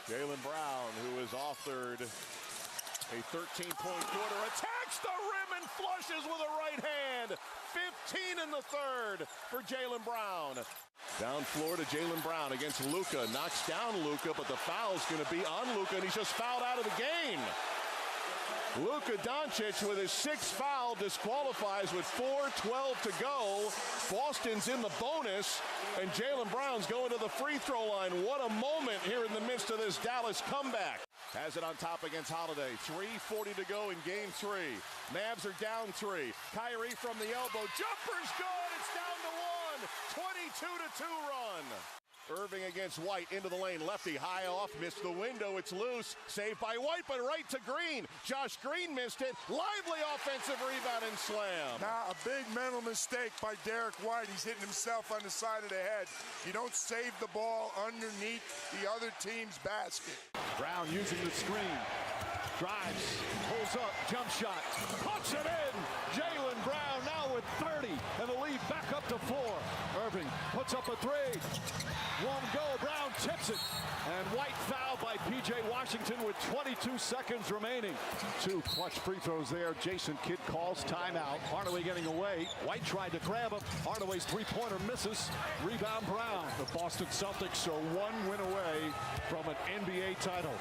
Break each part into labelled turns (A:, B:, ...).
A: Jaylen Brown, who has authored a 13-point quarter, attacks the rim and flushes with a right hand. 15 in the third for Jaylen Brown. Down floor to Jaylen Brown against Luka. Knocks down Luka, but the foul's going to be on Luka, and he's just fouled out of the game. Luka Doncic with his sixth foul disqualifies with 4:12 to go. Boston's in the bonus, and Jaylen Brown's going to the free throw line. What a moment here in the midst of this Dallas comeback. Has it on top against Holiday. 3:40 to go in game three. Mavs are down 3. Kyrie from the elbow. Jumper's good. It's down to 1. 22-2 run. Irving against White into the lane. Lefty high off, missed the window. It's loose. Saved by White, but right to Green. Josh Green missed it. Lively offensive rebound and slam.
B: Now a big mental mistake by Derek White. He's hitting himself on the side of the head. You don't save the ball underneath the other team's basket.
C: Brown using the screen. Drives, pulls up, jump shot, puts it in. Jaylen Brown now with 30, and the lead back up to 4. Irving puts up a 3. Won't go. Brown tips it, and White fouled by P.J. Washington with 22 seconds remaining. 2 clutch free throws there. Jason Kidd calls timeout. Hardaway getting away. White tried to grab him. Hardaway's three-pointer misses. Rebound Brown. The Boston Celtics are 1 win away from an NBA title.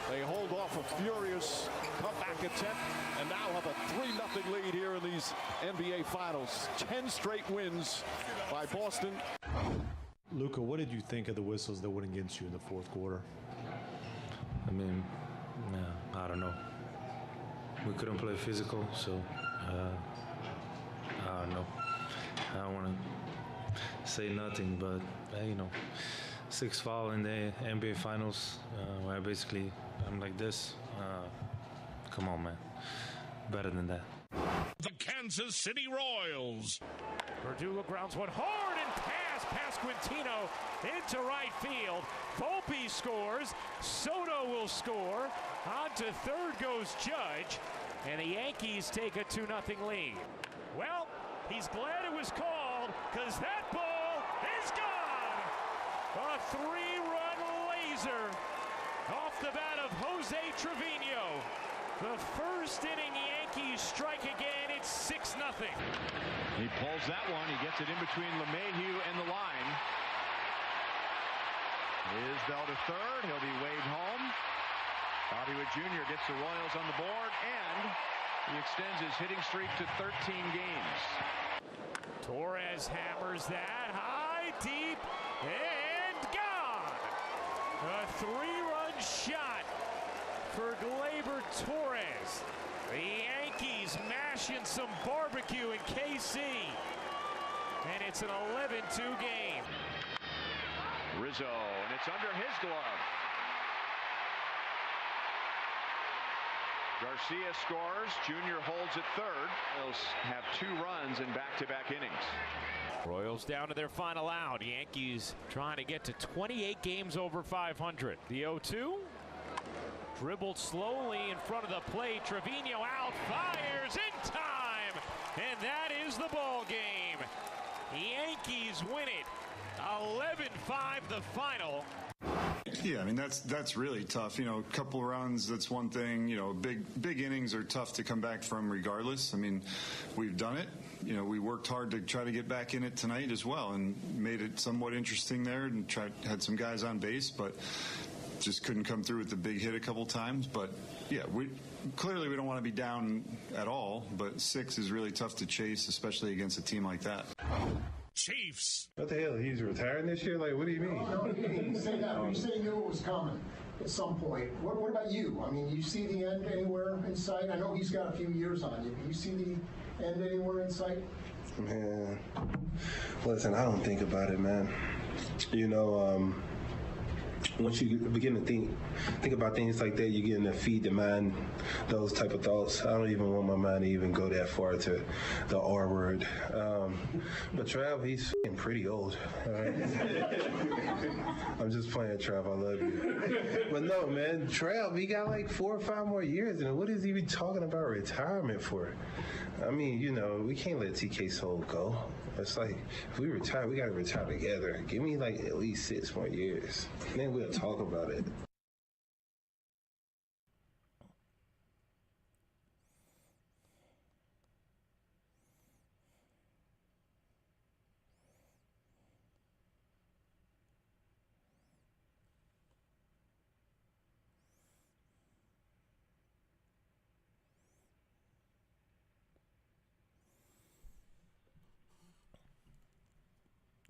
C: They hold off a furious comeback attempt and now have a 3-0 lead here in these NBA Finals. 10 straight wins by Boston.
D: Luka, what did you think of the whistles that went against you in the fourth quarter?
E: I mean, I don't know. We couldn't play physical, so I don't know. I don't want to say nothing, but, 6 foul in the NBA Finals, where basically I'm like this. Come on, man. Better than that.
F: The Kansas City Royals.
G: Verdula grounds one hard and past Quintino into right field. Volpe scores. Soto will score. On to third goes Judge. And the Yankees take a 2-0 lead. Well, he's glad it was called because that ball is gone. A 3-run laser off the bat of Jose Trevino. The first inning Yankees strike again. It's 6-0.
H: He pulls that one. He gets it in between LeMahieu and the line. Isbell to third. He'll be waved home. Bobby Witt Jr. gets the Royals on the board, and he extends his hitting streak to 13 games.
G: Torres hammers that high, deep, and gone. A 3-run shot for Gleyber Torres. The Yankees mashing some barbecue in KC. And it's an 11-2 game.
H: Rizzo, and it's under his glove. Garcia scores. Junior holds at third. They'll have 2 runs in back-to-back innings.
G: Royals down to their final out. Yankees trying to get to 28 games over 500. The 0-2. Dribbled slowly in front of the plate. Trevino out, fires in time, and that is the ball game. Yankees win it. 11-5 the final.
I: Yeah, I mean that's really tough. A couple runs, that's one thing. Big innings are tough to come back from regardless. I mean, we've done it. We worked hard to try to get back in it tonight as well, and made it somewhat interesting there, and had some guys on base, but just couldn't come through with the big hit a couple times. But yeah, we don't want to be down at all, but 6 is really tough to chase, especially against a team like that.
F: Chiefs.
J: What the hell? He's retiring this year? Like, what do you mean?
K: No, he didn't say that. You say you knew it was coming at some point. What about you? I mean, you see the end anywhere in sight? I know he's got a few years on you, but you see the end anywhere in sight?
J: Man, listen, I don't think about it, man. Once you begin to think about things like that, you begin to feed the mind those type of thoughts. I don't even want my mind to even go that far to the R word. But Trav, he's pretty old. All right? I'm just playing, Trav. I love you. But no, man, Trav, he got like 4 or 5 more years. And what is he even talking about retirement for? I mean, we can't let TK Soul go. It's like, if we retire, we got to retire together. Give me like at least 6 more years. Then we'll talk about it.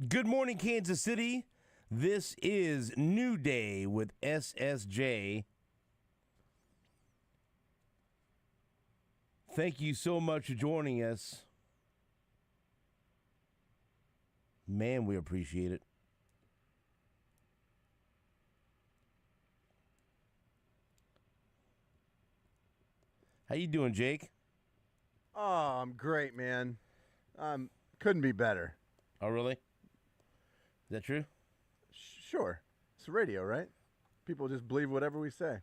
L: Good morning, Kansas City. This is New Day with SSJ. Thank you so much for joining us. Man, we appreciate it. How you doing, Jake?
M: Oh, I'm great, man. Couldn't be better.
L: Oh, really? Is that true?
M: Sure. It's radio, right? People just believe whatever we say.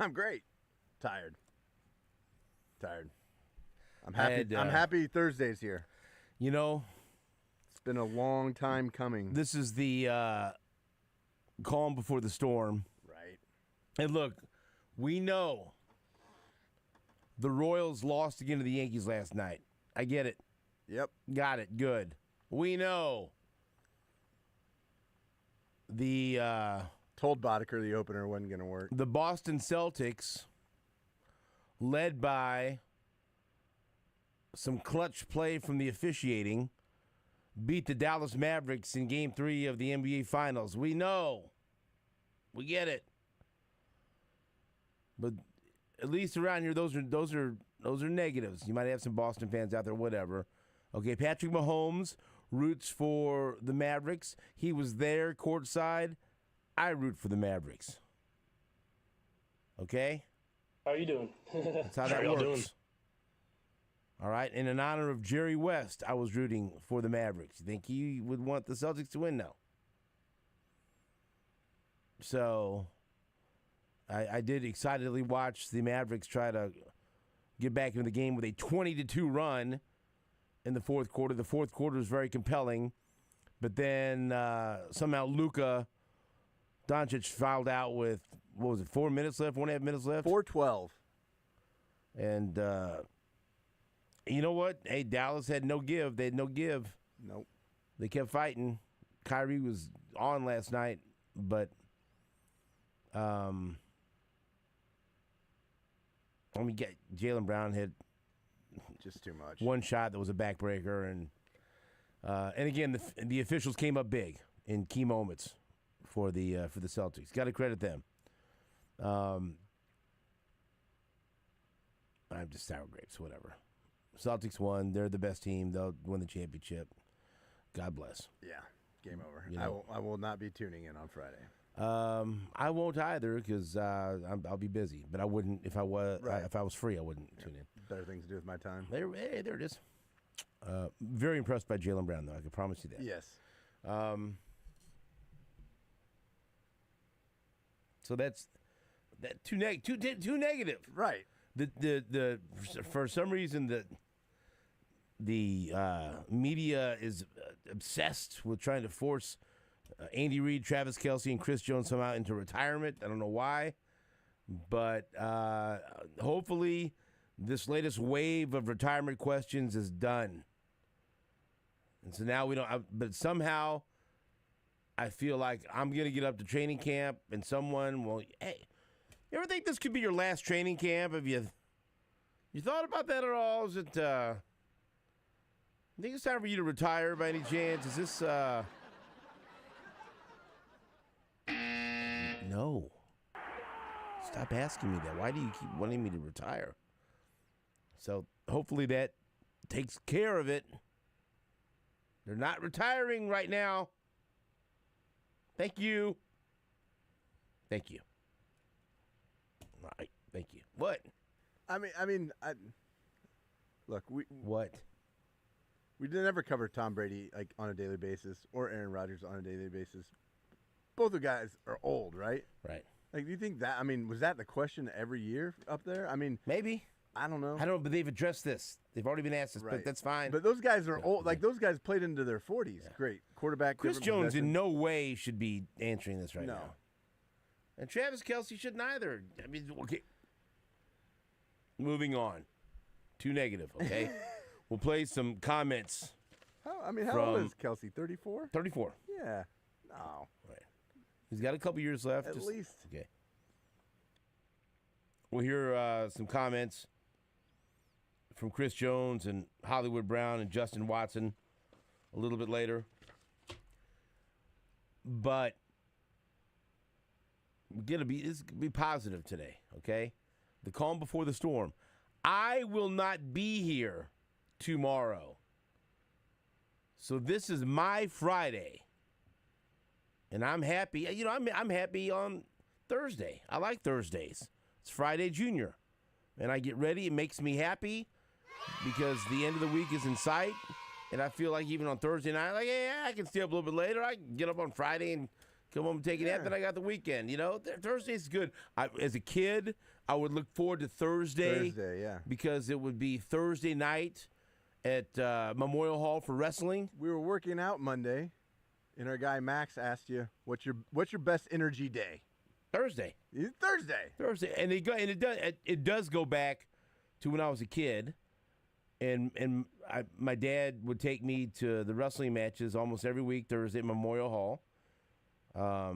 M: I'm great. Tired. I'm happy. I'm happy Thursday's here.
L: You know,
M: it's been a long time coming.
L: This is the calm before the storm.
M: Right.
L: And look, we know the Royals lost again to the Yankees last night. I get it.
M: Yep.
L: Got it. Good. We know.
M: Told Boddicker the opener wasn't going to work.
L: The Boston Celtics, led by some clutch play from the officiating, beat the Dallas Mavericks in Game 3 of the NBA Finals. We know. We get it. But at least around here, those are negatives. You might have some Boston fans out there, whatever. Okay, Patrick Mahomes roots for the Mavericks. He was there courtside. I root for the Mavericks. Okay?
N: How are you doing?
L: That's how that works. All right, and in honor of Jerry West, I was rooting for the Mavericks. You think he would want the Celtics to win? No. So I did excitedly watch the Mavericks try to get back into the game with a 20-2 run in the fourth quarter. The fourth quarter was very compelling, but then somehow Luka Doncic fouled out with, 4 minutes left, 1.5 minutes left?
M: 4:12.
L: And you know what? Hey, Dallas had no give. They had no give.
M: Nope.
L: They kept fighting. Kyrie was on last night, but Jaylen Brown hit
M: just too much.
L: One shot that was a backbreaker, and again the officials came up big in key moments for the Celtics. Got to credit them. I'm just sour grapes, whatever. Celtics won. They're the best team. They'll win the championship. God bless.
M: Yeah, game over.
L: You know,
M: I will not be tuning in on Friday.
L: I won't either because I'll be busy. But I wouldn't if I was if I was free. I wouldn't tune in.
M: Better things to do with my time.
L: There it is. Very impressed by Jaylen Brown, though. I can promise you that.
M: Yes.
L: So that's too negative.
M: Right.
L: The for some reason the media is obsessed with trying to force Andy Reid, Travis Kelce, and Chris Jones somehow into retirement. I don't know why, but hopefully this latest wave of retirement questions is done. And so now we don't. But somehow, I feel like I'm going to get up to training camp, and someone will. Hey, you ever think this could be your last training camp? Have you thought about that at all? Is it? You think it's time for you to retire by any chance? Is this? No. Stop asking me that. Why do you keep wanting me to retire? So hopefully that takes care of it. They're not retiring right now. Thank you. Thank you. All right. Thank you. What?
M: Look,
L: what?
M: We didn't ever cover Tom Brady like on a daily basis or Aaron Rodgers on a daily basis. Both the guys are old, right?
L: Right.
M: Like, do you think that? I mean, was that the question every year up there? I mean,
L: maybe.
M: I don't know.
L: I don't know, but they've addressed this. They've already been asked this,
M: Right.
L: but that's fine.
M: But those guys are old. Like, those guys played into their 40s. Yeah. Great. Quarterback.
L: Chris Jones in no way should be answering this right
M: No.
L: now. And Travis Kelce shouldn't either. I mean, okay. Moving on. Too negative, okay? We'll play some comments.
M: How old is Kelce? 34?
L: 34.
M: Yeah. No.
L: Right. He's got a couple years left.
M: At least.
L: Okay. We'll hear some comments from Chris Jones and Hollywood Brown and Justin Watson a little bit later. But it's gonna be positive today, okay? The calm before the storm. I will not be here tomorrow. So this is my Friday. And I'm happy. You know, I'm happy on Thursday. I like Thursdays. It's Friday Junior. And I get ready. It makes me happy because the end of the week is in sight. And I feel like even on Thursday night, like, yeah, I can stay up a little bit later. I can get up on Friday and come home and take a nap. Then I got the weekend. You know, Thursday's good. As a kid, I would look forward to Thursday. Because it would be Thursday night at Memorial Hall for wrestling.
M: We were working out Monday, and our guy Max asked you, "What's your best energy day?"
L: Thursday.
M: Thursday.
L: And it does go back to when I was a kid, and my dad would take me to the wrestling matches almost every week Thursday at Memorial Hall,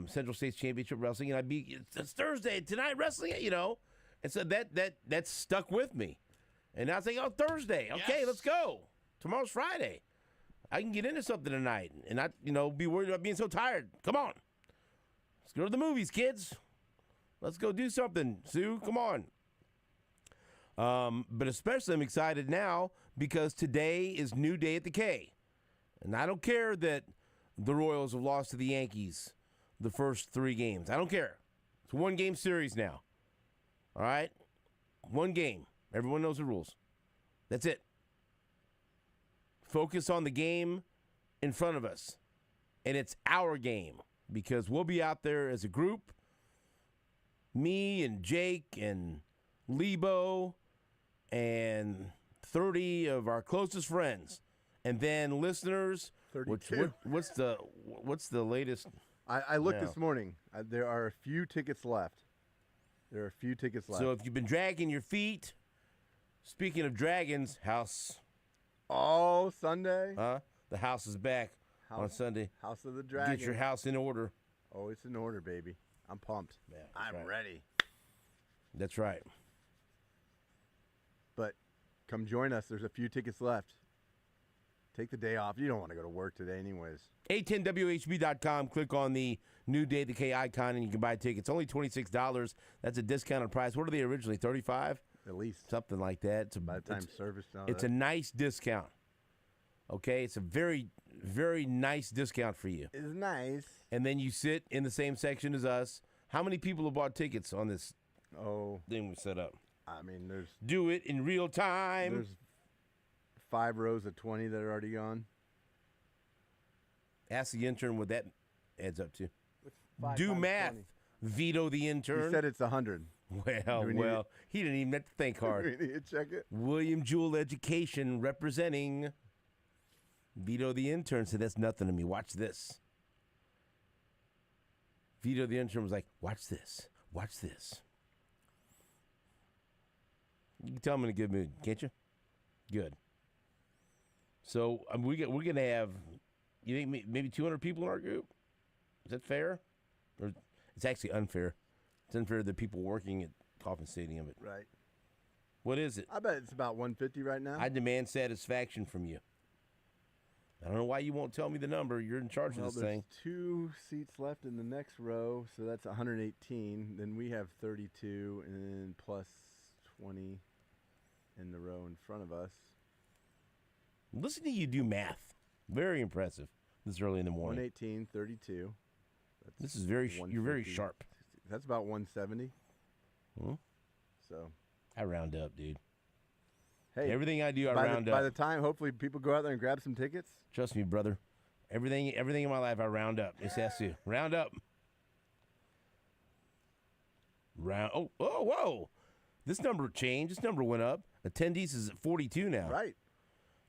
L: Central States Championship Wrestling, and it's Thursday tonight wrestling, you know, and so that stuck with me, and I was like, oh, Thursday, okay, let's go. Tomorrow's Friday. I can get into something tonight and not, be worried about being so tired. Come on. Let's go to the movies, kids. Let's go do something. Sue, come on. But especially I'm excited now because today is New Day at the K. And I don't care that the Royals have lost to the Yankees the first 3 games. I don't care. It's a 1-game series now. All right? 1 game. Everyone knows the rules. That's it. Focus on the game in front of us. And it's our game because we'll be out there as a group. Me and Jake and Lebo and 30 of our closest friends. And then listeners.
M: 32.
L: What's the latest?
M: I looked this morning. There are a few tickets left.
L: So if you've been dragging your feet, speaking of dragons, house.
M: Oh, Sunday?
L: The house is back on Sunday.
M: House of the Dragon.
L: Get your house in order.
M: Oh, it's in order, baby. I'm pumped.
L: Yeah,
M: I'm ready.
L: That's right.
M: But come join us. There's a few tickets left. Take the day off. You don't want to go to work today anyways.
L: 810WHB.com. Click on the New Day at the K icon, and you can buy tickets. Only $26. That's a discounted price. What are they originally, $35?
M: At least.
L: Something like that.
M: By the time service.
L: It's a nice discount. Okay? It's a very, very nice discount for you.
M: It's nice.
L: And then you sit in the same section as us. How many people have bought tickets on this thing we set up?
M: I mean, there's...
L: Do it in real time.
M: There's 5 rows of 20 that are already gone.
L: Ask the intern what that adds up to. Do math,
M: 20?
L: Vito the intern.
M: He said it's 100.
L: Well, he didn't even have to think hard.
M: We need to check it.
L: William Jewell Education representing Vito the intern said, that's nothing to me. Watch this. Vito the intern was like, watch this. Watch this. You can tell I'm in a good mood, can't you? Good. So we're going to have, you think maybe 200 people in our group? Is that fair? Or it's actually unfair. It's unfair to the people working at Coffin Stadium. But
M: right.
L: What is it?
M: I bet it's about 150 right now.
L: I demand satisfaction from you. I don't know why you won't tell me the number. You're in charge of this thing.
M: There's 2 seats left in the next row, so that's 118. Then we have 32, and then plus 20 in the row in front of us.
L: Listen to you do math. Very impressive. This early in the morning.
M: 118, 32.
L: This is you're very sharp.
M: That's about 170. So
L: I round up, dude.
M: Hey,
L: everything I do, I round up.
M: By the time, hopefully, people go out there and grab some tickets.
L: Trust me, brother. Everything in my life, I round up. It's has to round up. Oh, whoa! This number changed. This number went up. Attendees is at 42 now.
M: Right.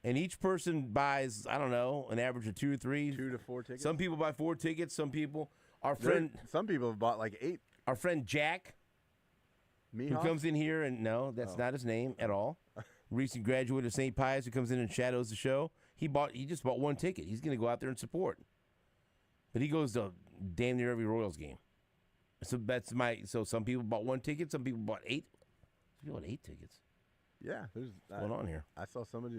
L: And each person buys, I don't know, an average of 2 or 3.
M: 2 to 4 tickets.
L: Some people buy 4 tickets. Some people,
M: some people have bought like 8.
L: Our friend Jack, who comes in here and no, that's not his name at all. Recent graduate of St. Pius who comes in and shadows the show. He just bought 1 ticket. He's going to go out there and support. But he goes to damn near every Royals game. So so some people bought 1 ticket. Some people bought 8. Some people bought 8 tickets.
M: Yeah, there's
L: what's going on here.
M: I saw somebody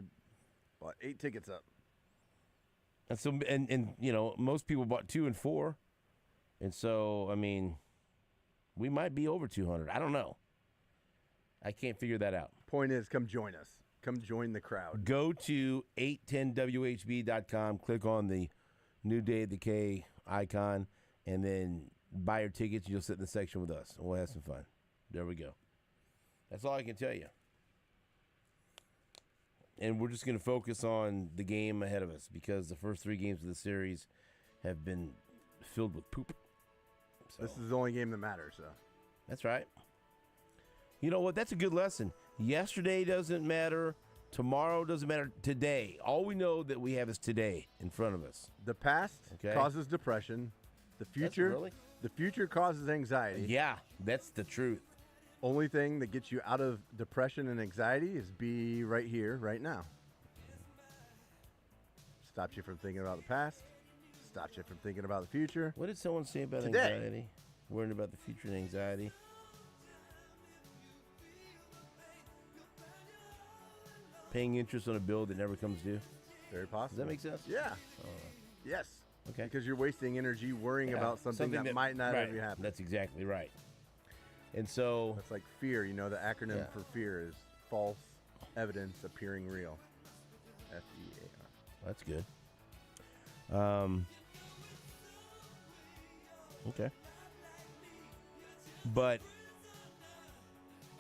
M: bought 8 tickets up.
L: And so and most people bought 2 and 4. And so, I mean, we might be over 200. I don't know. I can't figure that out.
M: Point is, come join us. Come join the crowd.
L: Go to 810WHB.com, click on the New Day at the K icon, and then buy your tickets, and you'll sit in the section with us, and we'll have some fun. There we go. That's all I can tell you. And we're just going to focus on the game ahead of us because the first 3 games of the series have been filled with poop. So.
M: This is the only game that matters, so.
L: That's right. You know what? That's a good lesson. Yesterday doesn't matter. Tomorrow doesn't matter. Today. All we know that we have is today in front of us.
M: The past causes depression. The future, the future causes anxiety.
L: Yeah, that's the truth.
M: Only thing that gets you out of depression and anxiety is be right here, right now. Stops you from thinking about the past. Stops you from thinking about the future.
L: What did someone say about
M: Today.
L: anxiety? Worrying about the future and anxiety. Paying interest on a bill that never comes due.
M: Very possible.
L: Does that make sense?
M: Yeah. Yes.
L: Okay.
M: Because you're wasting energy worrying about something that might not ever happen.
L: That's exactly right. And so
M: that's like fear. You know, the acronym for fear is false evidence appearing real. FEAR.
L: That's good. Okay. But,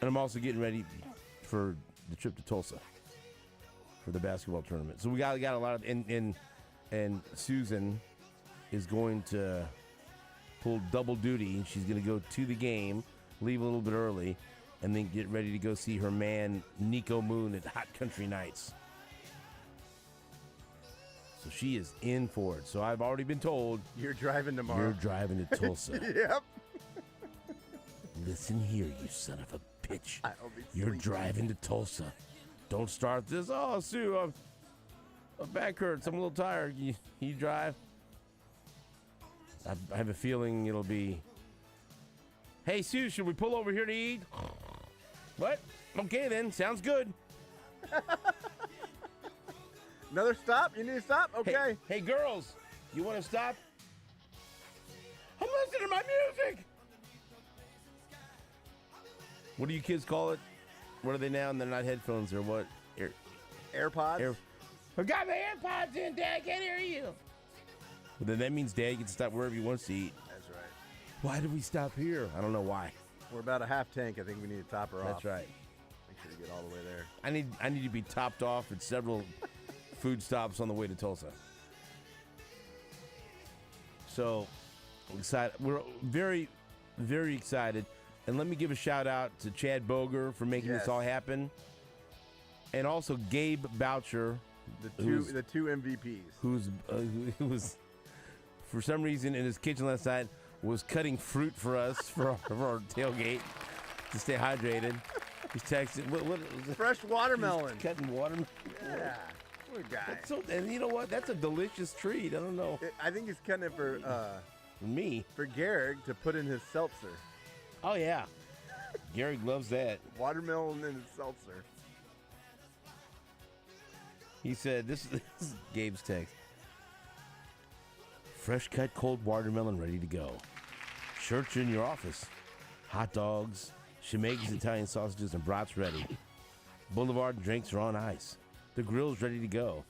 L: and I'm also getting ready for the trip to Tulsa for the basketball tournament. So we got a lot of, and Susan is going to pull double duty. She's going to go to the game, leave a little bit early, and then get ready to go see her man, Nico Moon, at Hot Country Nights. So she is in for it. So I've already been told.
M: You're driving tomorrow.
L: You're driving to Tulsa.
M: Yep.
L: Listen here, you son of a bitch. You're driving to Tulsa. Don't start this. Oh, Sue, my back hurts. I'm a little tired. You drive? I have a feeling it'll be, hey, Sue, should we pull over here to eat? What? Okay, then. Sounds good.
M: Another stop? You need to stop? Okay.
L: Hey, girls, you want to stop? I'm listening to my music. What do you kids call it? What are they now? And they're not headphones or what?
M: AirPods?
L: I got my AirPods in, Dad. I can't hear you. Well, then that means Dad gets to stop wherever he wants to eat.
M: That's right.
L: Why did we stop here? I don't know why.
M: We're about a half tank. I think we need to top her off.
L: That's right.
M: Make sure you get all the way there.
L: I need to be topped off at several food stops on the way to Tulsa. So excited. We're very, very excited. And let me give a shout out to Chad Boger for making this all happen. And also Gabe Boucher.
M: The two MVPs.
L: Who was, for some reason, in his kitchen last night, was cutting fruit for us for our tailgate to stay hydrated. He's texting. What
M: fresh watermelon.
L: He's cutting watermelon.
M: Yeah. What a guy.
L: And you know what? That's a delicious treat. I don't know.
M: I think he's cutting it for
L: me.
M: For Garrick to put in his seltzer.
L: Oh, yeah. Garrick loves that.
M: Watermelon in his seltzer.
L: He said, this is Gabe's text. Fresh cut cold watermelon ready to go. Shirts are in your office. Hot dogs, Shemaigas, Italian sausages, and brats ready. Boulevard drinks are on ice. The grill's ready to go.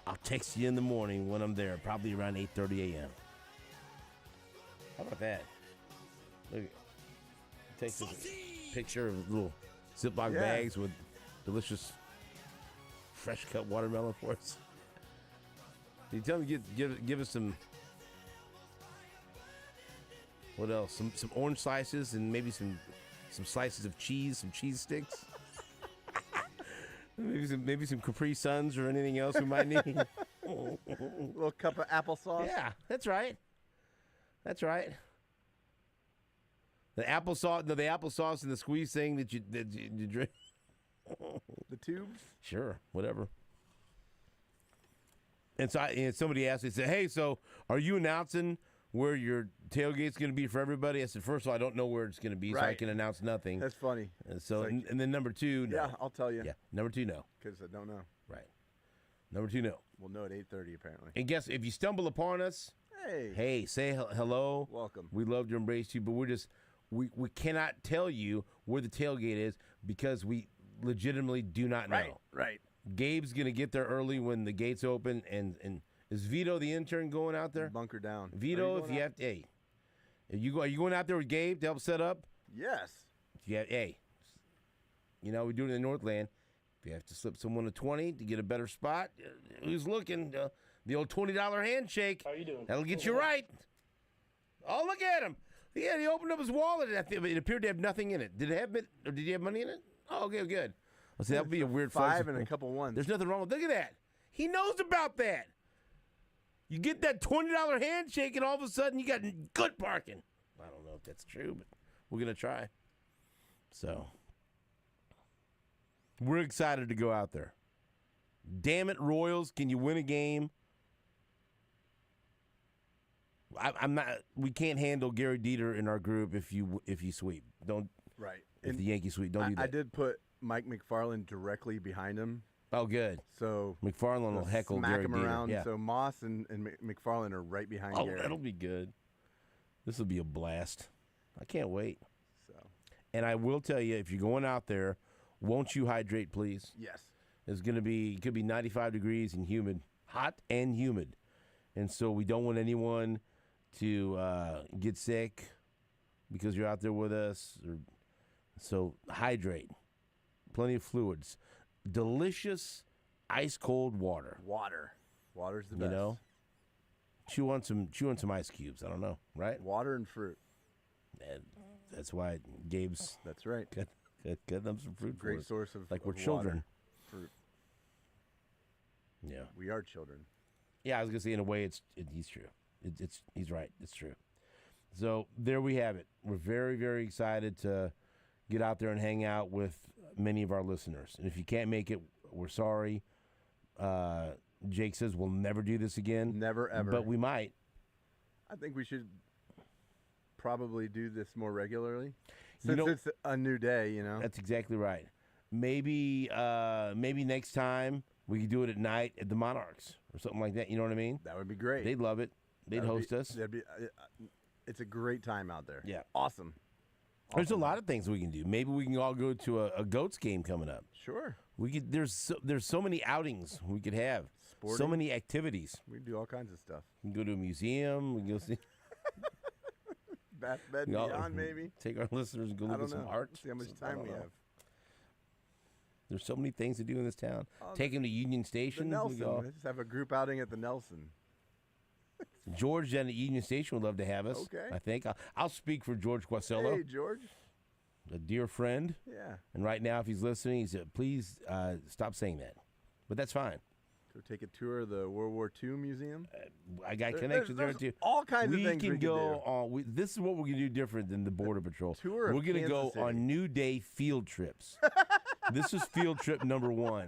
L: I'll text you in the morning when I'm there, probably around 8:30 a.m. How about that? Look, takes a picture of little Ziploc bags with delicious fresh cut watermelon for us. Can you tell me, give us some, what else? Some orange slices and maybe some slices of cheese, some cheese sticks. maybe some Capri Suns or anything else we might need.
M: A little cup of applesauce.
L: Yeah, that's right. That's right. The applesauce and the squeeze thing that you drink.
M: The tubes?
L: Sure, whatever. And so somebody asked me, said, hey, so are you announcing where your tailgate's going to be for everybody? I said, first of all, I don't know where it's going to be, so I can announce nothing.
M: That's funny.
L: And so, like, and then number two, no.
M: Yeah, I'll tell you.
L: Yeah, number two, no.
M: Because I don't know.
L: Right. Number two, no.
M: We'll know at 8:30 apparently.
L: And guess, if you stumble upon us, Hey, say hello.
M: Welcome.
L: We love to embrace you, but we cannot tell you where the tailgate is because we legitimately do not know.
M: Right.
L: Gabe's going to get there early when the gates open, and is Vito the intern going out there?
M: Bunker down.
L: Vito, if you have to, hey, are you going out there with Gabe to help set up?
M: Yes.
L: Hey, we do it in the Northland. If you have to slip someone a 20 to get a better spot, who's looking? The old $20 handshake.
N: How you doing?
L: That'll get you right. Oh, look at him. Yeah, he opened up his wallet. It appeared to have nothing in it. Did it have it, or did he have money in it? Oh, okay, good. Well, see, that would be a weird
M: five and a couple ones.
L: There's nothing wrong with. Look at that. He knows about that. You get that $20 handshake, and all of a sudden you got good parking. I don't know if that's true, but we're gonna try. So we're excited to go out there. Damn it, Royals! Can you win a game? I'm not. We can't handle Gary Dieter in our group if you sweep. Don't.
M: Right.
L: If the Yankees sweep, don't do that.
M: I did put Mike McFarland directly behind him.
L: Oh, good.
M: So
L: McFarland will heckle Gary
M: him
L: Dieter.
M: around.
L: Yeah.
M: So Moss and McFarland are right behind Gary.
L: Oh, that'll be good. This will be a blast. I can't wait.
M: So.
L: And I will tell you, if you're going out there, won't you hydrate, please?
M: Yes.
L: It's going to be, it could be 95 degrees and humid, hot and humid. And so we don't want anyone to get sick because you're out there with us. So hydrate. Plenty of fluids. Delicious ice-cold water.
M: Water's the best.
L: Chew on some ice cubes. I don't know, right?
M: Water and fruit.
L: And that's why Gabe's.
M: That's right.
L: Got them some fruit.
M: Great source of
L: like we're
M: of
L: children.
M: Fruit.
L: Yeah,
M: we are children.
L: Yeah, I was gonna say in a way, he's true. He's right. It's true. So there we have it. We're very, very excited to get out there and hang out with many of our listeners. And if you can't make it, we're sorry. Jake says we'll never do this again.
M: Never, ever.
L: But we might.
M: I think we should probably do this more regularly. Since it's a new day,
L: That's exactly right. Maybe next time we could do it at night at the Monarchs or something like that. You know what I mean?
M: That would be great.
L: They'd love it. They'd host us.
M: It's a great time out there.
L: Yeah.
M: Awesome.
L: There's a lot of things we can do. Maybe we can all go to a Goats game coming up.
M: Sure.
L: We could. There's so many outings we could have.
M: Sporting.
L: So many activities.
M: We can do all kinds of stuff.
L: We can go to a museum. We can go see.
M: Bed Beyond, maybe.
L: Take our listeners and go look at some art.
M: See how much time we have.
L: There's so many things to do in this town. Take them to Union Station.
M: The Nelson. Let's just have a group outing at the Nelson.
L: George down at Union Station would love to have us.
M: Okay.
L: I think. I'll speak for George Guasello.
M: Hey, George.
L: A dear friend.
M: Yeah.
L: And right now, if he's listening, he said, please stop saying that. But that's fine.
M: Go take a tour of the World War II Museum.
L: I got connections there too.
M: All kinds of things
L: we
M: can
L: go
M: do.
L: on. This is what we're gonna do different than the Border Patrol.
M: Tour of
L: we're gonna go
M: Kansas City.
L: on New Day field trips. This is field trip number 1.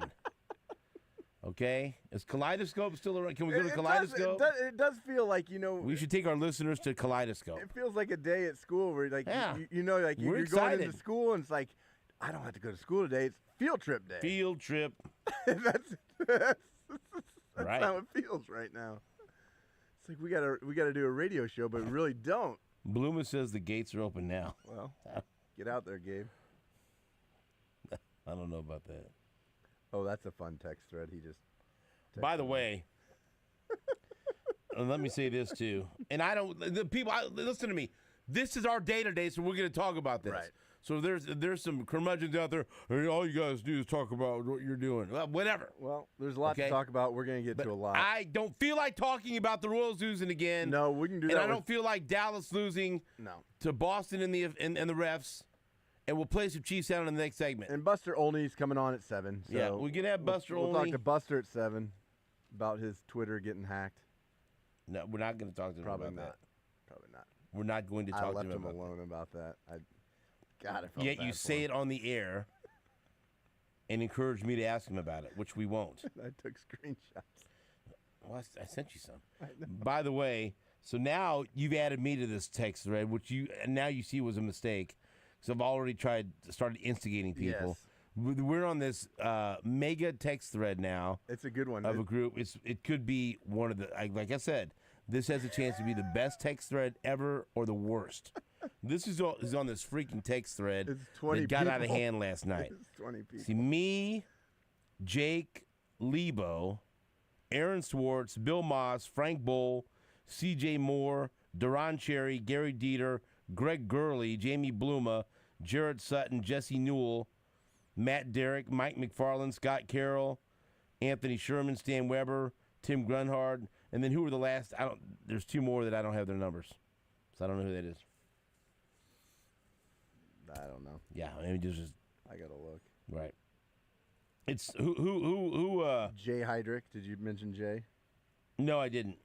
L: Okay, is Kaleidoscope still around? Can we go to Kaleidoscope?
M: It does feel like
L: we should take our listeners to Kaleidoscope.
M: It feels like a day at school where like
L: yeah.
M: like
L: we're
M: you're
L: excited.
M: going into school and it's like I don't have to go to school today. It's field trip day.
L: Field trip.
M: That's
L: right.
M: how it feels right now. It's like we gotta do a radio show, but we really don't.
L: Bluma says the gates are open now.
M: Well, get out there, Gabe.
L: I don't know about that.
M: Oh, that's a fun text thread. He just.
L: By the way, and let me say this too. And the people listen to me. This is our day today, so we're going to talk about this.
M: Right.
L: So there's some curmudgeons out there. Hey, all you guys do is talk about what you're doing. Well, whatever.
M: Well, there's a lot to talk about. We're going to get to a lot.
L: I don't feel like talking about the Royals losing again.
M: No, we can do
L: that. And I
M: with...
L: don't feel like Dallas losing. To Boston and the refs. And we'll play some Chiefs out in the next segment.
M: And Buster Olney's coming on at 7. So
L: yeah, we can have Buster
M: Olney. We'll talk to Buster at 7 about his Twitter getting hacked.
L: No, we're not going to talk to him about that.
M: Probably not.
L: We're not going to talk to him about that.
M: I left him alone about that. God, I felt
L: Yet
M: bad
L: you
M: for
L: say
M: him.
L: it on the air and encourage me to ask him about it, which we won't.
M: I took screenshots.
L: Well, I sent you some. By the way, so now you've added me to this text thread, which now you see was a mistake. So I've already started instigating people.
M: Yes.
L: We're on this mega text thread now.
M: It's a good one.
L: Of a group. It could be one of the, like I said, this has a chance to be the best text thread ever or the worst. This is on this freaking text thread
M: It's 20
L: that got out of
M: people.
L: hand last night.
M: It's 20 people.
L: See, me, Jake, Lebo, Aaron Swartz, Bill Moss, Frank Bull, C.J. Moore, Duron Cherry, Gary Dieter, Greg Gurley, Jamie Bluma, Jared Sutton, Jesse Newell, Matt Derrick, Mike McFarland, Scott Carroll, Anthony Sherman, Stan Weber, Tim Grunhard, and then who were the last? There's two more that I don't have their numbers, so I don't know who that is.
M: I don't know.
L: Yeah, I mean, just
M: I gotta look.
L: Right. It's who
M: Jay Heydrich. Did you mention Jay?
L: No, I didn't.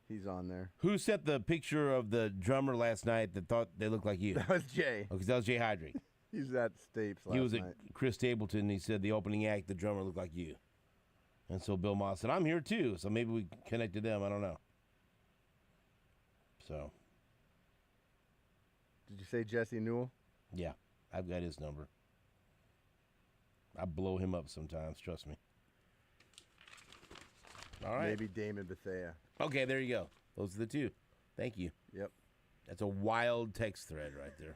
M: He's on there.
L: Who sent the picture of the drummer last night that thought they looked like you?
M: That was Jay.
L: Oh, because that was Jay Heydrich.
M: He's at Stapes last
L: He was at
M: night.
L: Chris Stapleton, and he said the opening act, the drummer looked like you. And so Bill Moss said, I'm here too, so maybe we connected them. I don't know. So.
M: Did you say Jesse Newell?
L: Yeah, I've got his number. I blow him up sometimes, trust me. All right.
M: Maybe Damon Bethea.
L: Okay, there you go. Those are the two. Thank you.
M: Yep.
L: That's a wild text thread right there.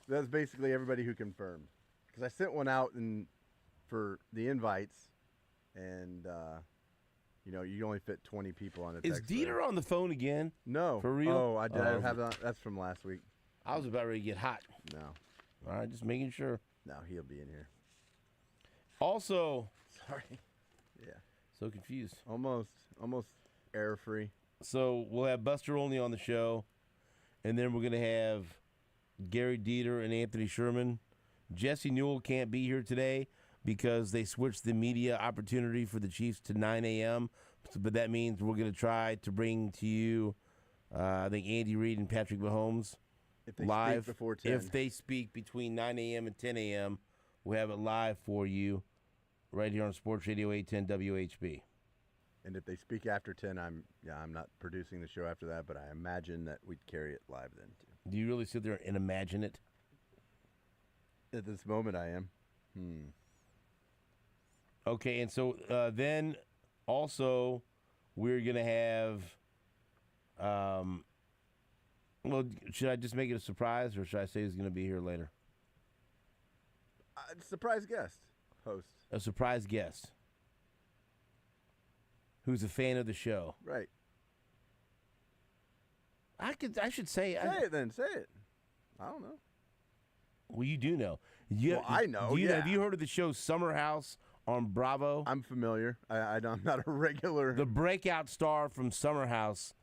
M: That's basically everybody who confirmed. Because I sent one out for the invites, and you only fit 20 people on a text
L: Is Dieter
M: thread.
L: on the phone again?
M: No.
L: For real?
M: Oh, I did. I have that. That's from last week.
L: I was about ready to get hot.
M: No.
L: All right, just making sure.
M: No, he'll be in here.
L: Also.
M: Sorry. Yeah.
L: So confused.
M: Almost error free.
L: So we'll have Buster Olney on the show, and then we're going to have Gary Dieter and Anthony Sherman. Jesse Newell can't be here today because they switched the media opportunity for the Chiefs to 9 a.m., but that means we're going to try to bring to you, I think, Andy Reid and Patrick Mahomes
M: If they
L: live.
M: speak before 10.
L: If they speak between 9 a.m. and 10 a.m., we'll have it live for you right here on Sports Radio 810 WHB.
M: And if they speak after 10, I'm not producing the show after that, but I imagine that we'd carry it live then too.
L: Do you really sit there and imagine it?
M: At this moment, I am.
L: Okay, and so then also we're going to have, well, should I just make it a surprise, or should I say he's going to be here later?
M: Surprise guest host.
L: A surprise guest who's a fan of the show.
M: Right.
L: I should say.
M: Say it then. Say it. I don't know.
L: Well, you do know.
M: I know.
L: Have you heard of the show Summer House on Bravo?
M: I'm familiar. I'm not a regular.
L: The breakout star from Summer House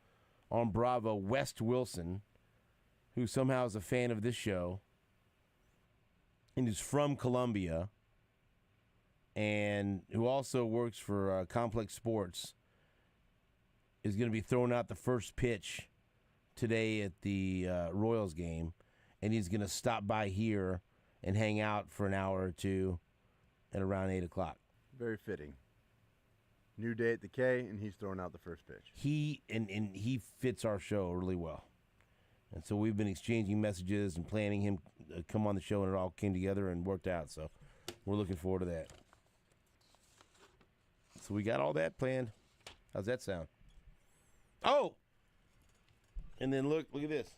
L: on Bravo, West Wilson, who somehow is a fan of this show and is from Columbia, and who also works for Complex Sports, is going to be throwing out the first pitch today at the Royals game, and he's going to stop by here and hang out for an hour or two at around 8 o'clock.
M: Very fitting. New day at the K, and he's throwing out the first pitch.
L: He fits our show really well. And so we've been exchanging messages and planning him to come on the show, and it all came together and worked out. So we're looking forward to that. So we got all that planned. How's that sound? Oh! And then look at this.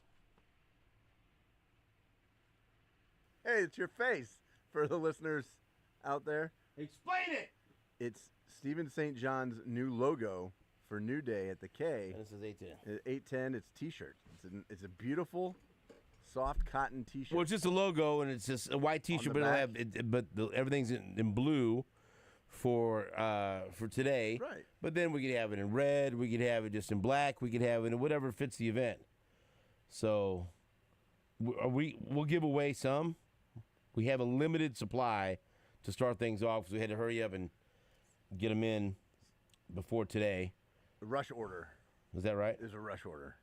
M: Hey, it's your face for the listeners out there.
L: Explain it!
M: It's Stephen St. John's new logo for New Day at the K.
L: And this is 810.
M: 810, it's T-shirt. It's a beautiful, soft cotton T-shirt.
L: Well, it's just a logo, and it's just a white T-shirt, but it'll have everything's in blue for today.
M: Right.
L: But then we could have it in red. We could have it just in black. We could have it in whatever fits the event. So we'll give away some. We have a limited supply to start things off, so we had to hurry up and get them in before today.
M: A rush order.
L: Is that right?
M: There's a rush order.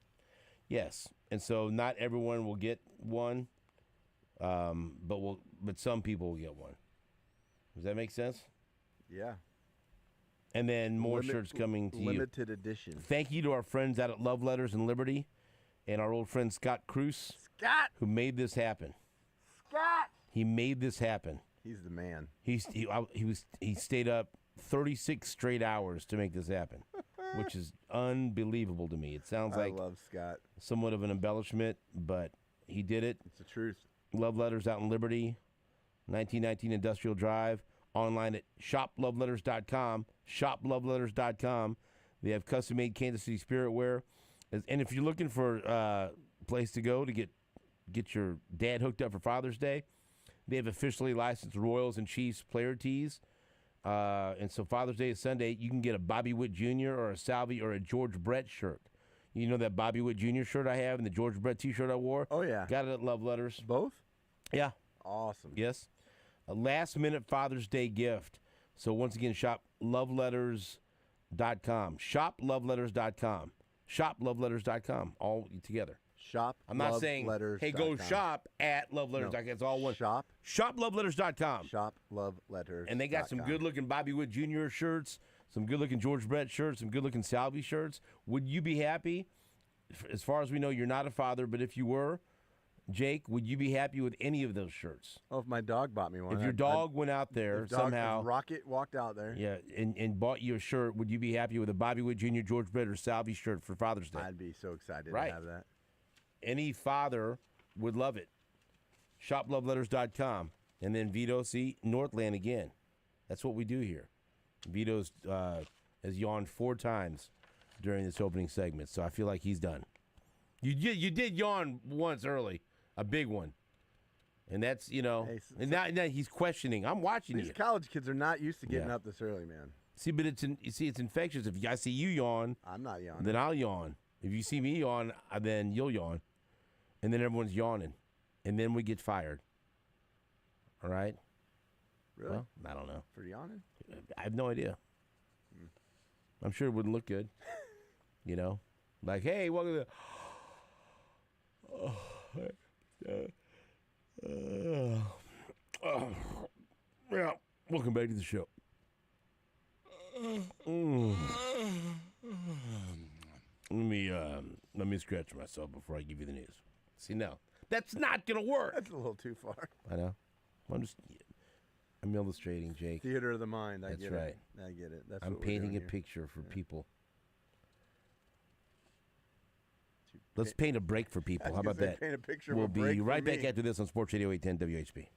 L: Yes, and so not everyone will get one, but some people will get one. Does that make sense?
M: Yeah.
L: And then more shirts coming to you.
M: Limited edition.
L: Thank you to our friends out at Love Letters and Liberty, and our old friend Scott Cruz, who made this happen.
M: Scott.
L: He made this happen.
M: He's the man.
L: He stayed up 36 straight hours to make this happen. which is unbelievable to me. It sounds like
M: I love Scott.
L: Somewhat of an embellishment, but he did it.
M: It's the truth.
L: Love Letters out in Liberty, 1919 Industrial Drive. Online at shoploveletters.com. Shoploveletters.com. They have custom-made Kansas City Spirit wear. And if you're looking for a place to go to get your dad hooked up for Father's Day, they have officially licensed Royals and Chiefs player tees. And so Father's Day is Sunday. You can get a Bobby Witt Jr. or a Salvi or a George Brett shirt. You know that Bobby Witt Jr. shirt I have and the George Brett T-shirt I wore?
M: Oh, yeah.
L: Got it at Love Letters.
M: Both?
L: Yeah.
M: Awesome.
L: Yes. A last-minute Father's Day gift. So once again, shop loveletters.com. Shop loveletters.com. Shop loveletters.com. All together.
M: Shop.
L: I'm not saying, hey, go shop at loveletters.com. It's all one.
M: Shop.
L: Shoploveletters.com.
M: Shop loveletters.
L: And they got some good-looking Bobby Witt Jr. shirts, some good-looking George Brett shirts, some good-looking Salvi shirts. Would you be happy? As far as we know, you're not a father, but if you were, Jake, would you be happy with any of those shirts?
M: Oh, if my dog bought me one.
L: If your dog went out there somehow.
M: If Rocket walked out there.
L: Yeah, and bought you a shirt, would you be happy with a Bobby Witt Jr., George Brett, or Salvi shirt for Father's Day?
M: I'd be so excited
L: Right.
M: to have that.
L: Any father would love it. ShopLoveLetters.com. And then Vito, see, Northland again. That's what we do here. Vito's has yawned 4 times during this opening segment, so I feel like he's done. You did yawn once early, a big one. And that's, and now he's questioning. I'm watching you.
M: These college kids are not used to getting up this early, man.
L: See, but it's infectious. If I see you yawn,
M: I'm not yawning.
L: Then I'll yawn. If you see me yawn, then you'll yawn. And then everyone's yawning. And then we get fired. All right?
M: Really?
L: Well, I don't know.
M: For yawning?
L: I have no idea. I'm sure it wouldn't look good. Like, hey, welcome to yeah, welcome back to the show. Let me scratch myself before I give you the news. See, no, that's not gonna work.
M: That's a little too far.
L: I know. I'm illustrating, Jake.
M: Theater of the mind. I
L: That's
M: get
L: right.
M: it. I get it. That's
L: I'm
M: what we're
L: painting
M: doing
L: a
M: here.
L: picture for people. Let's paint a break for people. How about that?
M: Paint a picture
L: we'll
M: of a break
L: be
M: for
L: right back
M: me.
L: after this on Sports Radio 810 WHB.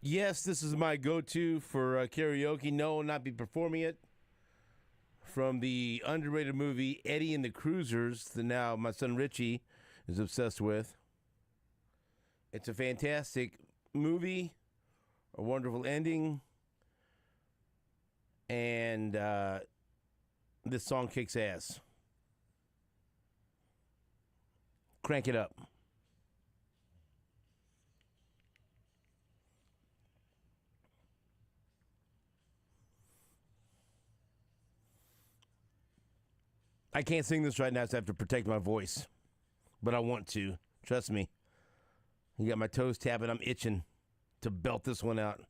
L: Yes, this is my go-to for karaoke. No, not be performing it. From the underrated movie Eddie and the Cruisers that now my son Richie is obsessed with. It's a fantastic movie, a wonderful ending, and this song kicks ass. Crank it up. I can't sing this right now, so I have to protect my voice. But I want to. Trust me. You got my toes tapping. I'm itching to belt this one out.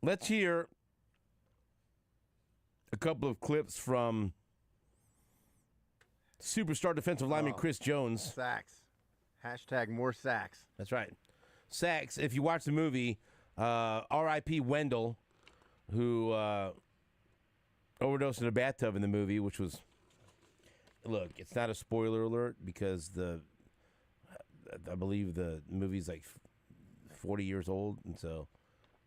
L: Let's hear a couple of clips from superstar defensive lineman Chris Jones.
M: Sacks. Hashtag more sacks.
L: That's right. Sacks. If you watch the movie, R.I.P. Wendell, who overdosed in a bathtub in the movie, which was, look, it's not a spoiler alert because I believe the movie's like 40 years old, and so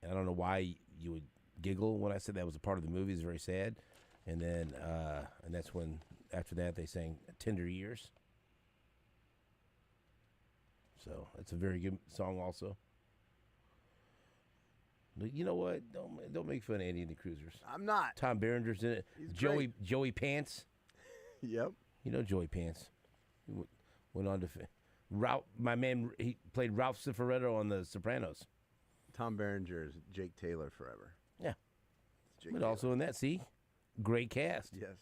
L: I don't know why you would giggle when I said that was a part of the movie. It's very sad. And then, and that's when, after that, they sang Tender Years. So it's a very good song also. But you know what? Don't make fun of Andy and the Cruisers.
M: I'm not.
L: Tom Berenger's in it.
M: He's
L: Joey Pants.
M: Yep.
L: You know Joey Pants. He went on to Ralph. My man, he played Ralph Cifaretto on The Sopranos.
M: Tom Berenger is Jake Taylor forever.
L: Yeah.
M: Jake
L: But
M: Taylor.
L: also in that, see? Great cast.
M: Yes.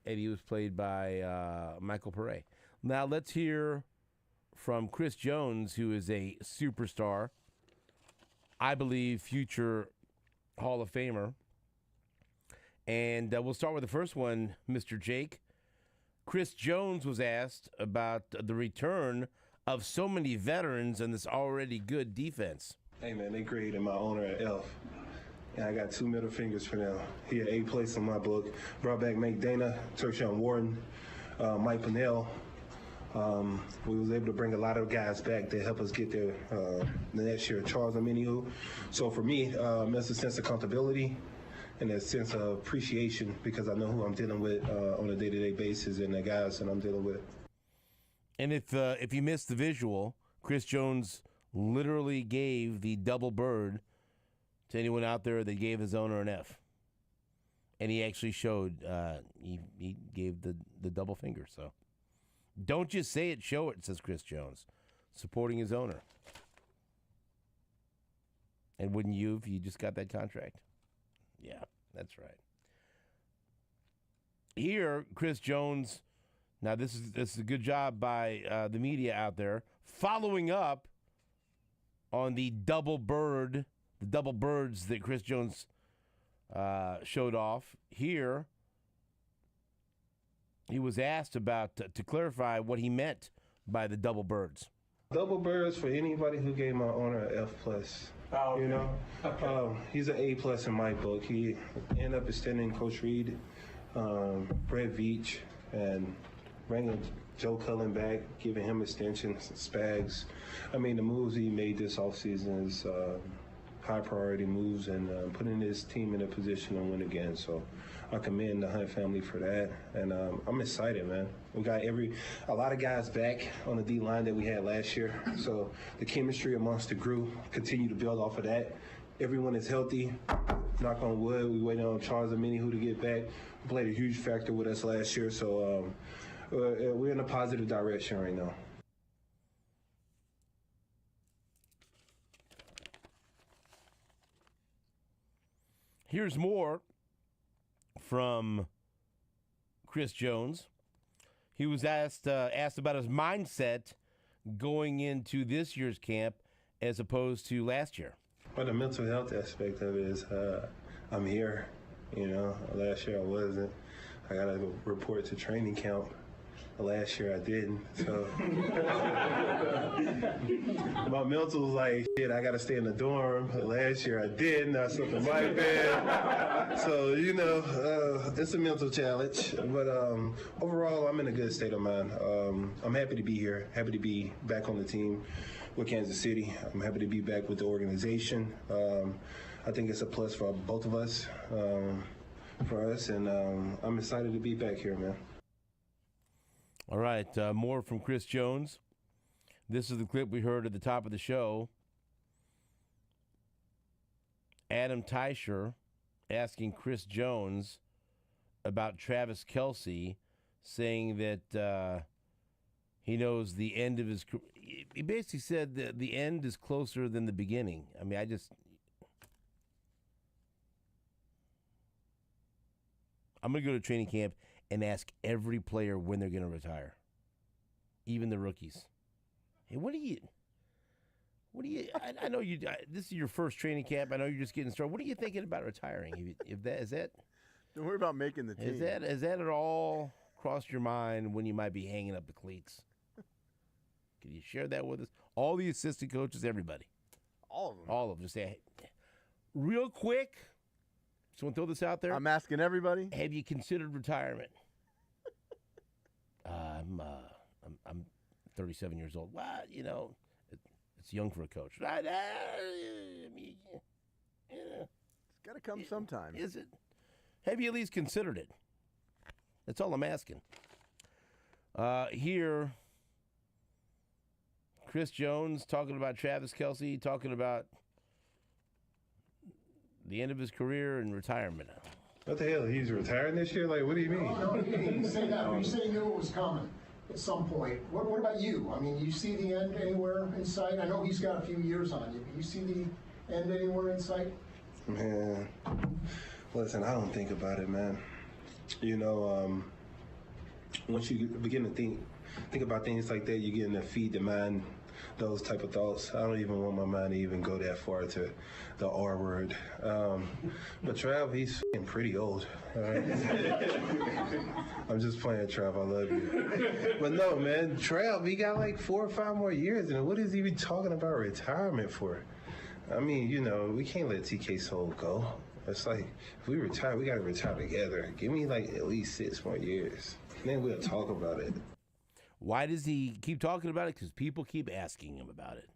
L: Eddie was played by Michael Pare. Now let's hear from Chris Jones, who is a superstar, I believe future Hall of Famer. And we'll start with the first one, Mr. Jake. Chris Jones was asked about the return of so many veterans and this already good defense.
J: Hey, man, they graded my owner at F. And I got 2 middle fingers for them. He had A place in my book. Brought back Mike Dana, Tershon Warden, Mike Pennell. We was able to bring a lot of guys back that help us get there the next year. Charles Aminihu. So for me, it's a sense of accountability and a sense of appreciation because I know who I'm dealing with on a day-to-day basis and the guys that I'm dealing with.
L: And if you missed the visual, Chris Jones literally gave the double bird to anyone out there that gave his owner an F. And he actually showed, he gave the double finger. So don't just say it, show it, says Chris Jones, supporting his owner. And wouldn't you if you just got that contract? Yeah, that's right. Here, Chris Jones, now this is a good job by the media out there, following up on the double birds that Chris Jones showed off. Here, he was asked about to clarify what he meant by the double birds.
J: Double birds for anybody who gave my owner an F plus. Oh, okay. You know, okay. He's an A plus in my book. He ended up extending Coach Reed, Brett Veach, and bringing Joe Cullen back, giving him extensions, Spags. I mean, the moves he made this offseason is high priority moves and putting his team in a position to win again. So I commend the Hunt family for that. And I'm excited, man. We got a lot of guys back on the D-line that we had last year. So the chemistry amongst the group continue to build off of that. Everyone is healthy. Knock on wood. We waiting on Charles Aminihu to get back. He played a huge factor with us last year. So we're in a positive direction right now.
L: Here's more from Chris Jones. He was asked about his mindset going into this year's camp as opposed to last year.
J: Well, the mental health aspect of it is I'm here. You know, last year I wasn't. I got to report to training camp. Last year I didn't. So my mental was like, shit, I got to stay in the dorm. Last year I didn't. I slept in my bed. So, it's a mental challenge. But overall, I'm in a good state of mind. I'm happy to be here, happy to be back on the team with Kansas City. I'm happy to be back with the organization. I think it's a plus for both of us, for us, and I'm excited to be back here, man.
L: All right, more from Chris Jones. This is the clip we heard at the top of the show. Adam Teicher asking Chris Jones about Travis Kelce, saying that he knows the end of his career. He basically said that the end is closer than the beginning. I mean, I'm going to go to training camp and ask every player when they're going to retire, even the rookies. Hey, what do you? I know you. This is your first training camp. I know you're just getting started. What are you thinking about retiring? If that is that.
M: Don't worry about making the team.
L: Is that at all crossed your mind when you might be hanging up the cleats? Can you share that with us? All the assistant coaches, everybody.
M: All of them.
L: All of them. Just say, hey, real quick. Just want to throw this out there.
M: I'm asking everybody.
L: Have you considered retirement? I'm 37 years old. Well, it's young for a coach.
M: It's got to come sometime.
L: Is it? Have you at least considered it? That's all I'm asking. Here, Chris Jones talking about Travis Kelce, talking about the end of his career and retirement.
J: What the hell? He's retiring this year? Like, what do you mean?
K: No, he didn't say that, but you said he knew it was coming at some point. What about you? I mean, you see the end anywhere in sight? I know he's got a few years on you, but you see the end anywhere in sight?
J: Man, listen, I don't think about it, man. Once you begin to think about things like that, you begin to feed the mind those type of thoughts. I don't even want my mind to even go that far to the R word. But Trav, he's pretty old. All right? I'm just playing, Trav. I love you. But no, man, Trav, he got like 4 or 5 more years. And what is he even talking about retirement for? I mean, we can't let TK Soul go. It's like, if we retire, we got to retire together. Give me like at least 6 more years. And then we'll talk about it.
L: Why does he keep talking about it? Because people keep asking him about it.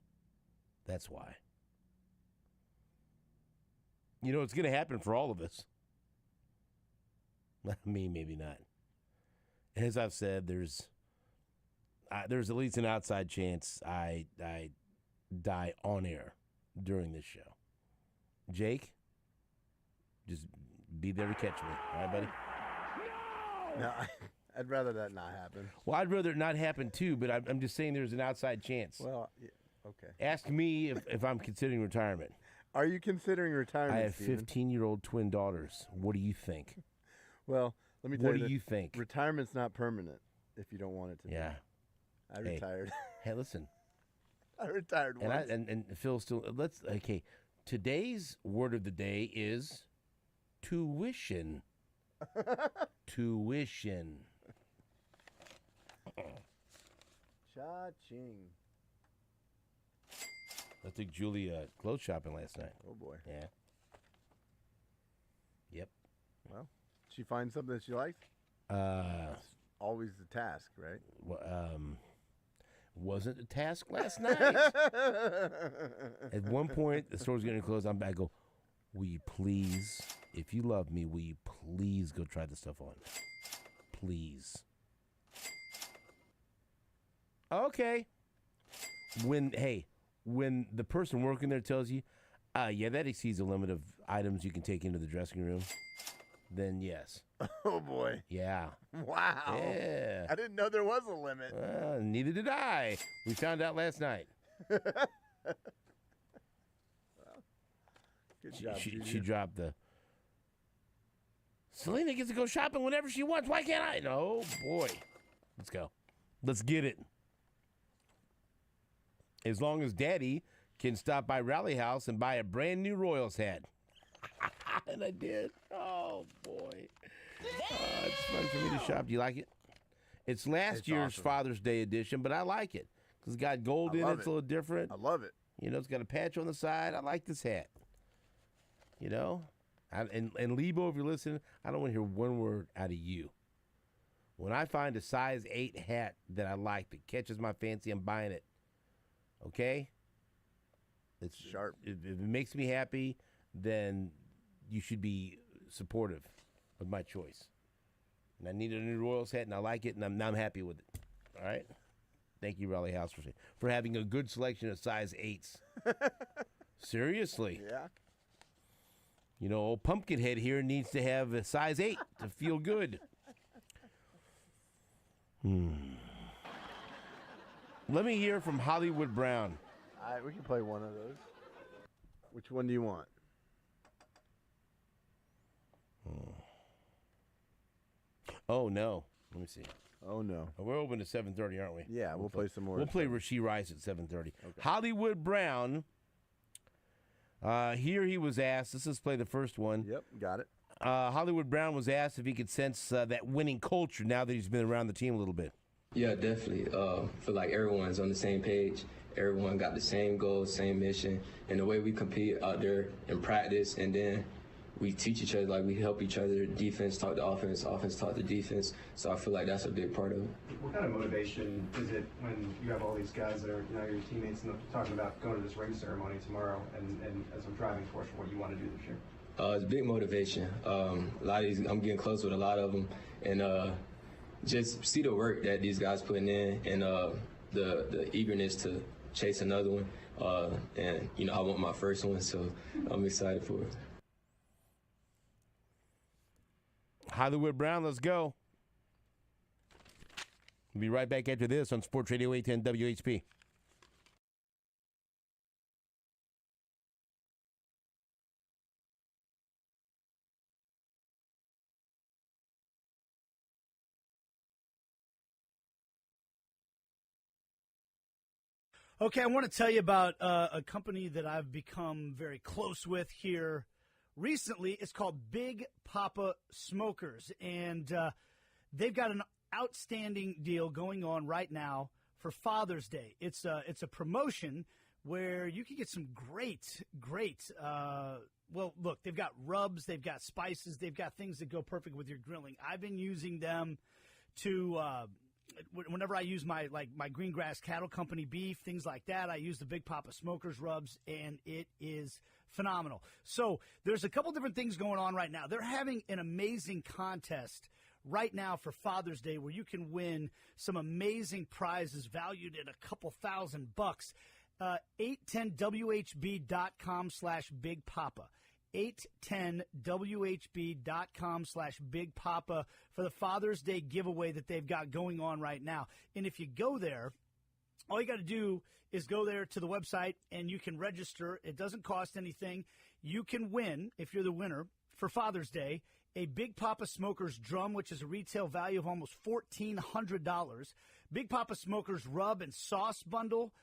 L: That's why. It's going to happen for all of us. Me, maybe not. As I've said, there's at least an outside chance I die on air during this show. Jake, just be there to catch me. All right, buddy?
M: No, I'd rather that not happen.
L: Well, I'd rather it not happen too, but I'm just saying there's an outside chance.
M: Well, yeah, okay.
L: Ask me if I'm considering retirement.
M: Are you considering retirement,
L: I have
M: Steven?
L: 15-year-old twin daughters. What do you think?
M: Well, let me tell you.
L: What do you think?
M: Retirement's not permanent if you don't want it to be.
L: Yeah.
M: I retired.
L: Hey, listen.
M: I retired once.
L: And Phil still, okay. Today's word of the day is tuition. Tuition.
M: Cha-ching.
L: I took Julia clothes shopping last night.
M: Oh, boy.
L: Yeah. Yep.
M: Well, did she find something that she liked? It's always the task, right?
L: Wasn't a task last night. At one point, the store's getting closed. I go, will you please, if you love me, will you please go try the stuff on? Please. Okay. When the person working there tells you, yeah, that exceeds the limit of items you can take into the dressing room, then yes.
M: Oh, boy.
L: Yeah.
M: Wow.
L: Yeah.
M: I didn't know there was a limit.
L: Neither did I. We found out last night.
M: Well, good job,
L: she dropped the, Selena gets to go shopping whenever she wants. Why can't I? Oh, boy. Let's go. Let's get it. As long as Daddy can stop by Rally House and buy a brand new Royals hat. And I did. Oh, boy. It's fun for me to shop. Do you like it? It's last year's
M: awesome.
L: Father's Day edition, but I like it because it's got gold in it. It's a little different.
M: I love it.
L: You know, it's got a patch on the side. I like this hat. You know? And Lebo, if you're listening, I don't want to hear one word out of you. When I find a size 8 hat that I like, that catches my fancy, I'm buying it. Okay? It's
M: sharp.
L: If it makes me happy, then you should be supportive of my choice. And I needed a new Royals hat, and I like it, and I'm happy with it. All right? Thank you, Raleigh House, for having a good selection of size 8s. Seriously.
M: Yeah.
L: You know, old Pumpkinhead here needs to have a size 8 to feel good. Let me hear from Hollywood Brown.
M: All right, we can play one of those. Which one do you want?
L: Oh, no. Let me see.
M: Oh, no.
L: We're open to 7:30, aren't we?
M: Yeah, we'll play some more.
L: We'll play Rasheed Rice at 7:30. Okay. Hollywood Brown. Here he was asked. Let's play the first one.
M: Yep, got it.
L: Hollywood Brown was asked if he could sense that winning culture now that he's been around the team a little bit.
N: Yeah, definitely. Feel like everyone's on the same page. Everyone got the same goals, same mission, and the way we compete out there in practice, and then we teach each other, like we help each other. Defense talk to offense, offense talk to defense. So I feel like that's a big part of it.
O: What kind of motivation is it when you have all these guys that are, you know, your teammates talking about going to this ring ceremony tomorrow, and as a driving force for what you want to do this year?
N: It's big motivation. A lot of these, I'm getting close with a lot of them, and just see the work that these guys putting in, and the eagerness to chase another one. And you know, I want my first one, so I'm excited for it.
L: Hollywood Brown, let's go. We'll be right back after this on Sports Radio 810 WHP.
P: Okay, I want to tell you about a company that I've become very close with here recently. It's called Big Papa Smokers, and they've got an outstanding deal going on right now for Father's Day. It's a promotion where you can get some great, well, look, they've got rubs, they've got spices, they've got things that go perfect with your grilling. I've been using them to whenever I use my green grass cattle company beef, things like that, I use the Big Papa Smokers rubs, and it is phenomenal. So there's a couple different things going on right now. They're having an amazing contest right now for Father's Day where you can win some amazing prizes valued at a couple $1,000. 810WHB.com/BigPapa. 810WHB.com/BigPapa for the Father's Day giveaway that they've got going on right now. And if you go there, all you got to do is go there to the website and you can register. It doesn't cost anything. You can win, if you're the winner, for Father's Day, a Big Papa Smokers drum, which is a retail value of almost $1,400. Big Papa Smokers rub and sauce bundle.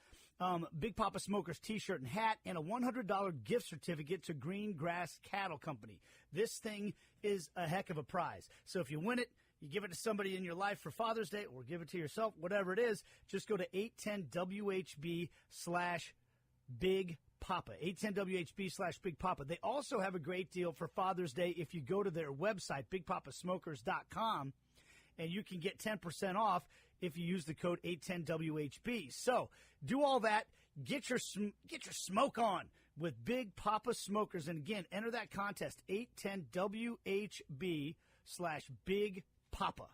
P: Big Papa Smokers t-shirt and hat, and a $100 gift certificate to Green Grass Cattle Company. This thing is a heck of a prize. So if you win it, you give it to somebody in your life for Father's Day, or give it to yourself, whatever it is, just go to 810WHB/Big Papa. 810WHB/Big Papa. They also have a great deal for Father's Day if you go to their website, BigPapaSmokers.com, and you can get 10% off if you use the code 810WHB. So do all that. Get your smoke on with Big Papa Smokers. And again, enter that contest, 810WHB/Big Papa.